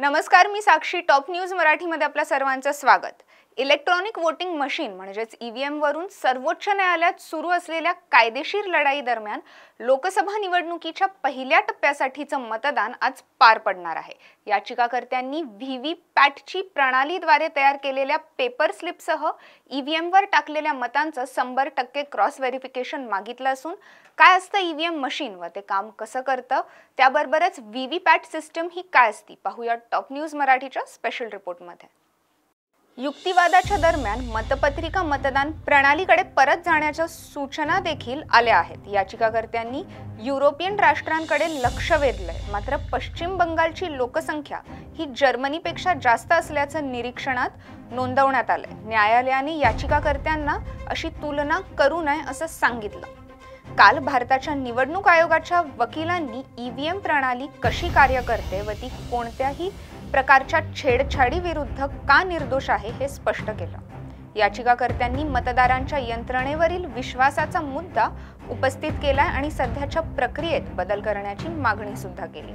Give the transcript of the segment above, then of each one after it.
नमस्कार, मी साक्षी. Top news मराठीमध्ये आपल्या सर्वांचं स्वागत. इलेक्ट्रॉनिक वोटिंग मशीन म्हणजेच ईव्हीएम वरून सर्वोच्च न्यायालयात सुरू असलेल्या कायदेशीर लढाई दरम्यान लोकसभा निवडणुकीच्या पहिल्या टप्प्यासाठीचं मतदान आज पार पडणार आहे. याचिकाकर्त्यांनी व्हीव्हीपॅटची प्रणालीद्वारे तयार केलेल्या पेपर स्लिपसह ईव्हीएमवर टाकलेल्या मतांचं 100% क्रॉस व्हेरिफिकेशन मागितलं असून काय असतं ईव्हीएम मशीन व ते काम कसं करतं त्याबरोबरच व्हीव्हीपॅट सिस्टम ही काय असती पाहूया टॉप न्यूज मराठीच्या स्पेशल रिपोर्टमध्ये. युक्तिवादाच्या दरम्यान मतपत्रिका मतदान प्रणालीकडे परत जाण्याच्या सूचना देखील आल्या आहेत. याचिकाकर्त्यांनी युरोपियन राष्ट्रांकडे लक्ष वेधलंय. मात्र पश्चिम बंगालची लोकसंख्या ही जर्मनीपेक्षा जास्त असल्याचं निरीक्षणात नोंदवण्यात आलंय. न्यायालयाने याचिकाकर्त्यांना अशी तुलना करू नये असं सांगितलं. काल भारताच्या निवडणूक आयोगाच्या वकिलांनी ईव्हीएम प्रणाली कशी कार्य करते व ती कोणत्याही प्रकारच्या छेडछाडी विरुद्ध का निर्दोष आहे हे स्पष्ट केलं. याचिकाकर्त्यांनी मतदारांच्या यंत्रणेवरील विश्वासाचा मुद्दा उपस्थित केलाय आणि सध्याच्या प्रक्रियेत बदल करण्याची मागणी सुद्धा केली.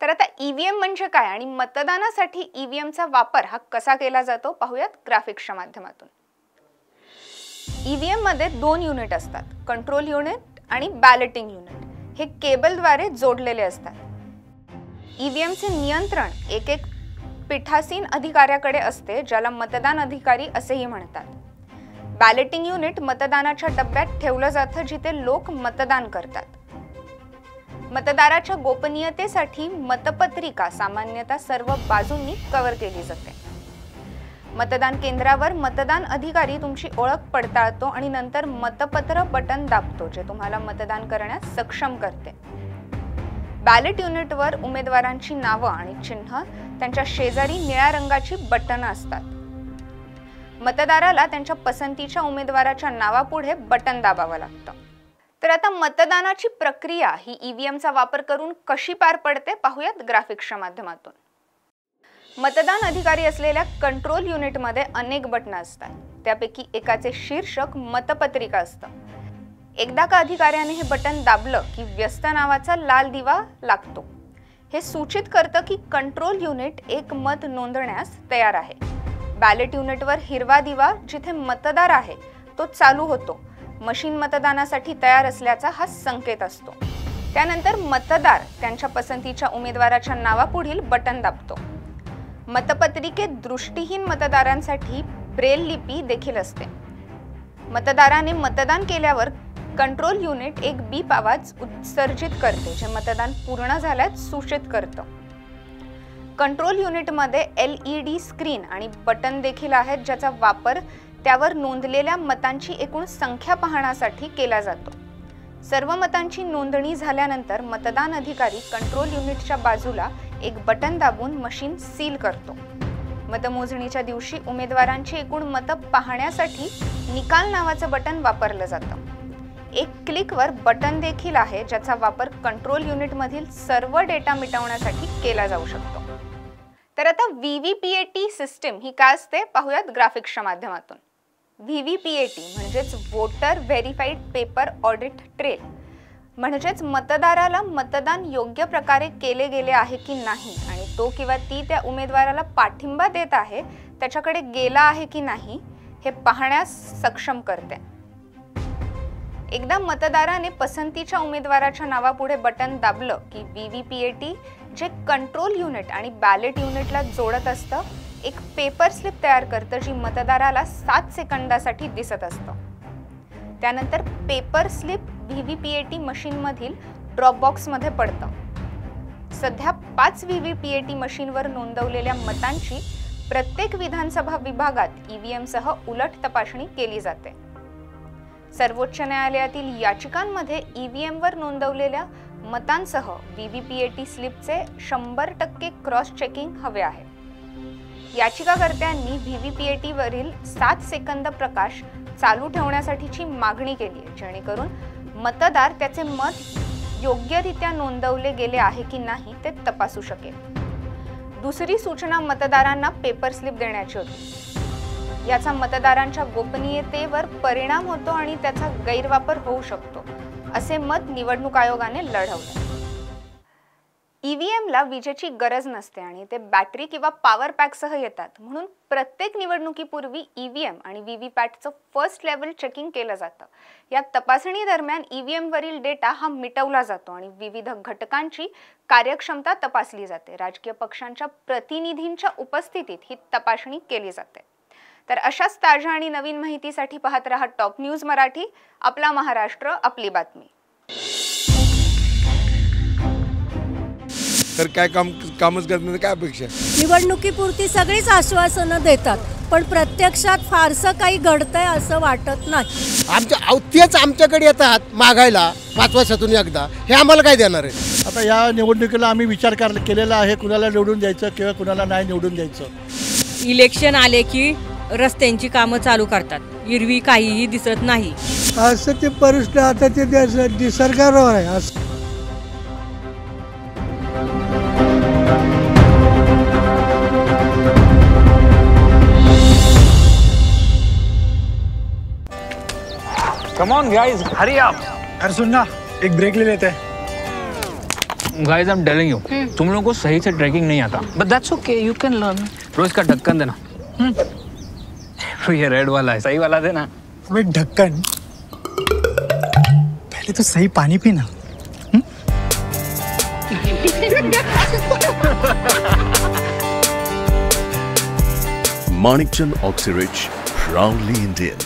तर आता ईव्हीएम म्हणजे काय आणि मतदानासाठी ईव्हीएमचा वापर हा कसा केला जातो पाहूयात ग्राफिक्सच्या माध्यमातून. ईव्हीएम मध्ये 2 युनिट असतात, कंट्रोल युनिट आणि बॅलेटिंग युनिट. हे केबलद्वारे जोडलेले असतात. ईव्हीएमचे नियंत्रण एक पीठासीन अधिकाऱ्याकडे असते, ज्याला मतदान अधिकारी असेही म्हणतात. बॅलेटिंग युनिट मतदानाच्या डब्यात ठेवलं जातं जिथे लोक मतदान करतात. मतदाराच्या गोपनीयतेसाठी मतपत्रिका सामान्यतः सर्व बाजूंनी कव्हर केली जाते. मतदान केंद्रावर मतदान अधिकारी तुमची ओळख पडताळतो आणि नंतर मतपत्र बटन दाबतो, जे तुम्हाला मतदान करण्यास सक्षम करते. बॅलेट युनिटवर उमेदवारांची नावं आणि चिन्ह, त्यांच्या शेजारी निळ्या रंगाची बटणं असतात. मतदाराला त्यांच्या पसंतीच्या उमेदवाराच्या नावापुढे बटन दाबावं लागतं. तर आता मतदानाची प्रक्रिया ही ईव्हीएमचा वापर करून कशी पार पडते पाहूयात ग्राफिक्सच्या माध्यमातून. मतदान अधिकारी असलेल्या कंट्रोल युनिटमध्ये अनेक बटणं असतात. त्यापैकी एकाचे शीर्षक मतपत्रिका असतं. एकदा का अधिकाऱ्याने हे बटन दाबलं की व्यस्त नावाचा लाल दिवा लागतो. हे सूचित करतं की कंट्रोल युनिट एक मत नोंदण्यास तयार आहे. बॅलेट युनिटवर हिरवा दिवा, जिथे मतदार आहे तो चालू होतो. मशीन मतदानासाठी तयार असल्याचा हा संकेत असतो. त्यानंतर मतदार त्यांच्या पसंतीच्या उमेदवाराच्या नावापुढील बटन दाबतो. मतपत्रिकेत दृष्टीहीन मतदारांसाठी ब्रेल लिपी देखील असते. मतदाराने मतदान केल्यावर कंट्रोल युनिट एक बीप आवाज उत्सर्जित करते, जे मतदान पूर्ण झाल्यास सूचित करतं. कंट्रोल युनिटमध्ये LED स्क्रीन आणि बटन देखील आहेत, ज्याचा वापर त्यावर नोंदलेल्या मतांची एकूण संख्या पाहण्यासाठी केला जातो. सर्व मतांची नोंदणी झाल्यानंतर मतदान अधिकारी कंट्रोल युनिटच्या बाजूला एक बटन दाबून मशीन सील करतो. मतमोजणीच्या दिवशी उमेदवारांची एकूण मतं पाहण्यासाठी निकाल नावाचं बटन वापरलं जातं. एक क्लिकवर बटन देखील आहे, ज्याचा वापर कंट्रोल युनिटमधील सर्व डेटा मिटवण्यासाठी केला जाऊ शकतो. तर आता व्हीव्हीपीएटी सिस्टम ही काय असते पाहूयात ग्राफिक्सच्या माध्यमातून. व्हीव्हीपीएटी म्हणजेच voter verified paper audit trail, म्हणजेच मतदाराला मतदान योग्य प्रकारे केले गेले आहे की नाही आणि तो किंवा ती त्या उमेदवाराला पाठिंबा देत आहे त्याच्याकडे गेला आहे की नाही हे पाहण्यास सक्षम करते. एकदा मतदाराने पसंतीच्या उमेदवाराच्या नावापुढे बटन दाबलं की व्हीव्हीपीएटी, जे कंट्रोल युनिट आणि बॅलेट युनिटला जोडत असतं, एक पेपर स्लिप तयार करतं, जी मतदाराला 7 सेकंदासाठी दिसत असतं. त्यानंतर पेपर स्लिप व्हीव्हीपीएटी मशीनमधील ड्रॉप बॉक्समध्ये पडतं. सध्या 5 व्हीव्हीपीएटी मशीनवर नोंदवलेल्या मतांची प्रत्येक विधानसभा विभागात ईव्हीएमसह उलट तपासणी केली जाते. सर्वोच्च न्यायालयातील याचिकांमध्ये ईव्हीएमवर नोंदवलेल्या मतांसह व्हीव्हीपीएटी स्लिपचे 100% क्रॉस चेकिंग हवे आहे. याचिकाकर्त्यांनी व्हीव्हीपीएटीवरील 7 सेकंद प्रकाश चालू ठेवण्यासाठीची मागणी केली आहे, जेणेकरून मतदार त्याचे मत योग्यरित्या नोंदवले गेले आहे की नाही ते तपासू शकेल. दुसरी सूचना मतदारांना पेपर स्लिप देण्याची होती. याचा मतदारांच्या गोपनीयतेवर परिणाम होतो आणि त्याचा गैरवापर होऊ शकतो, असे मत निवडणूक आयोगाने लढवले. ईव्हीएमला विजेची गरज नसते आणि ते बॅटरी किंवा पॉवर पॅकसह येतात, म्हणून प्रत्येक निवडणुकीपूर्वी ईव्हीएम आणि व्हीव्हीपॅटचं फर्स्ट लेव्हल चेकिंग केलं जातं. या तपासणी दरम्यान ईव्हीएमवरील डेटा हा मिटवला जातो आणि विविध घटकांची कार्यक्षमता तपासली जाते. राजकीय पक्षांच्या प्रतिनिधींच्या उपस्थितीत ही तपासणी केली जाते. तर अशाच ताज्या आणि नवीन माहितीसाठी पाहत रहा टॉप न्यूज मराठी. आपला महाराष्ट्र, आपली बातमी. तर काय कामच करण्याची काय अपेक्षा? निवडणुकीपुरती सगळीच आश्वासनं देतात, पण प्रत्यक्षात फारसं काही घडतंय असं वाटत नाही. तेच आमच्याकडे येतात मागायला 5 वर्षातून एकदा. हे आम्हाला काय देणार आहे? आता या निवडणुकीला आम्ही विचार केलेला आहे, कुणाला निवडून द्यायचं किंवा कुणाला नाही निवडून द्यायचं. इलेक्शन आले की रस्त्यांची कामं चालू करतात, एरवी काहीही दिसत नाही. असं ते परिस्थिती आता ते सरकारवर आहे. Come on guys, hurry up. अरे सुन ना, एक ब्रेक ले लेते हैं. Guys, I'm telling you, तुम लोगों को सही से ट्रैकिंग नहीं आता. But that's okay, you can learn. रोज का ढक्कन देना. ये रेड वाला है, सही वाला देना. अबे ढक्कन, पहले तो सही पानी पीना. Manikchand Oxyrich, proudly Indian.